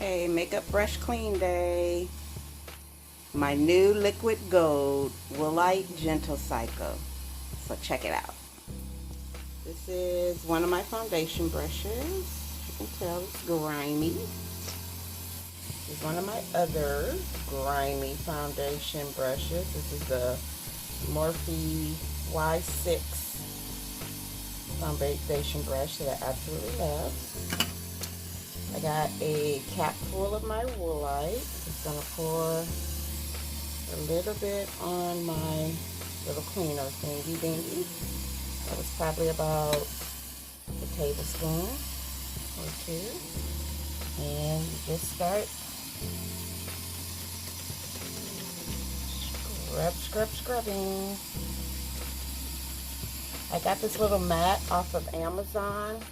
Okay, makeup brush clean day. My new liquid gold Woolite Gentle Cycle. So check it out. This is one of my foundation brushes. You can tell it's grimy. This is one of my other grimy foundation brushes. This is the Morphe Y6 foundation brush that I absolutely love. I got a cap full of my Woolite. Just gonna pour a little bit on my little cleaner thingy dingy. That was probably about a tablespoon or two. And you just start scrubbing. I got this little mat off of Amazon.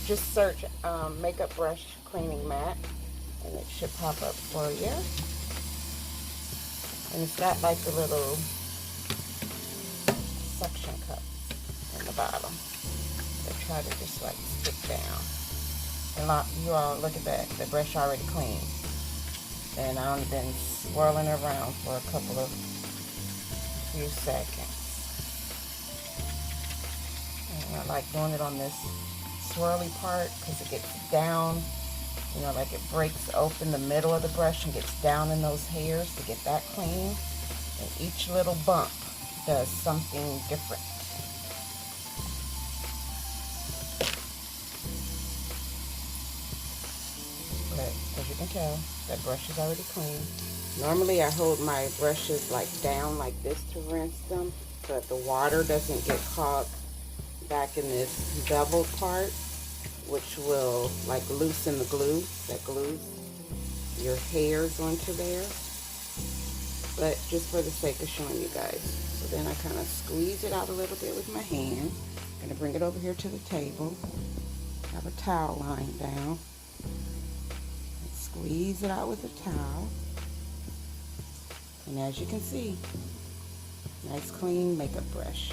Just search makeup brush cleaning mat, and it should pop up for you. And it's got like the little suction cups in the bottom that try to just like stick down. And you all look at that, the brush already clean. And I've only been swirling around for a few seconds. And I like doing it on this swirly part because it gets down, you know, like it breaks open the middle of the brush and gets down in those hairs to get that clean. And each little bump does something different. But as you can tell, that brush is already clean. Normally I hold my brushes like down like this to rinse them so that the water doesn't get caught back in this bevel part, which will like loosen the glue that glues your hairs onto there. But just for the sake of showing you guys. So then I kind of squeeze it out a little bit with my hand. I'm gonna bring it over here to the table. Have a towel lying down. And squeeze it out with a towel. And as you can see, nice clean makeup brush.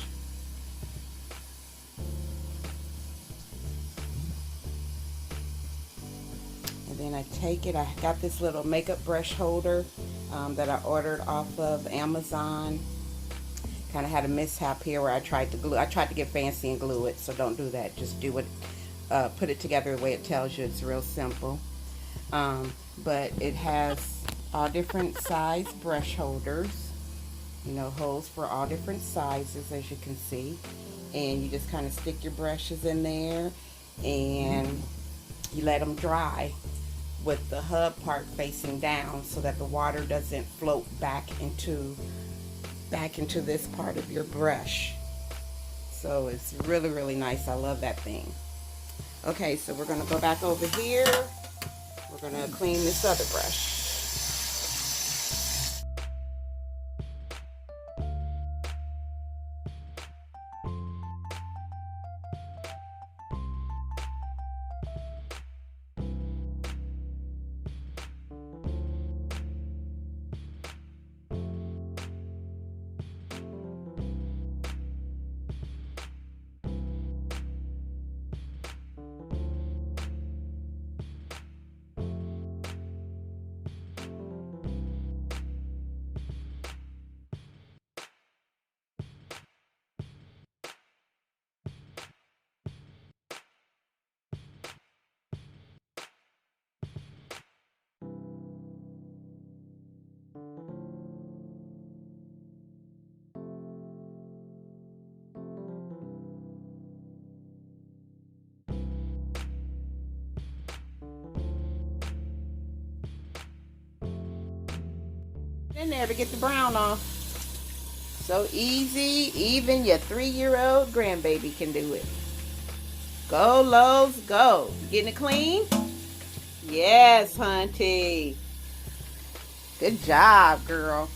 Then I take it, I got this little makeup brush holder that I ordered off of Amazon. Kind of had a mishap here where I tried to get fancy and glue it, so don't do that. Just do it, put it together the way it tells you. It's real simple. But it has all different size brush holders, you know, holes for all different sizes, as you can see. And you just kind of stick your brushes in there and you let them dry with the hub part facing down so that the water doesn't float back into this part of your brush. So it's really, really nice. I love that thing. Okay, so we're gonna go back over here. We're gonna clean this other brush. In there to get the brown off. So easy, even your 3-year-old grandbaby can do it. Go, Lowe's, go. Getting it clean? Yes, hunty. Good job, girl.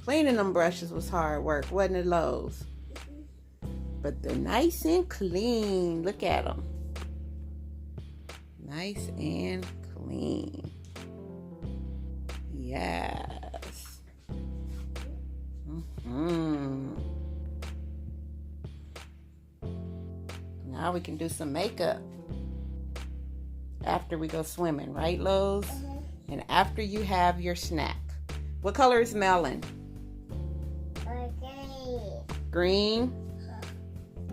Cleaning them brushes was hard work, wasn't it, Lowe's? But they're nice and clean. Look at them. Nice and clean. Yes. Now we can do some makeup after we go swimming, right, Lowe's? And after you have your snack. What color is melon? Green.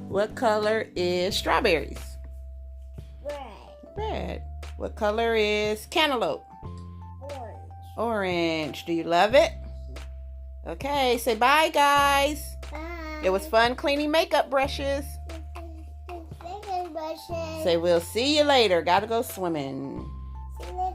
What color is strawberries? Red. What color is cantaloupe? Orange. Do you love it? Okay, say bye, guys. Bye. It was fun cleaning makeup brushes. Say we'll see you later. Gotta go swimming. See you later.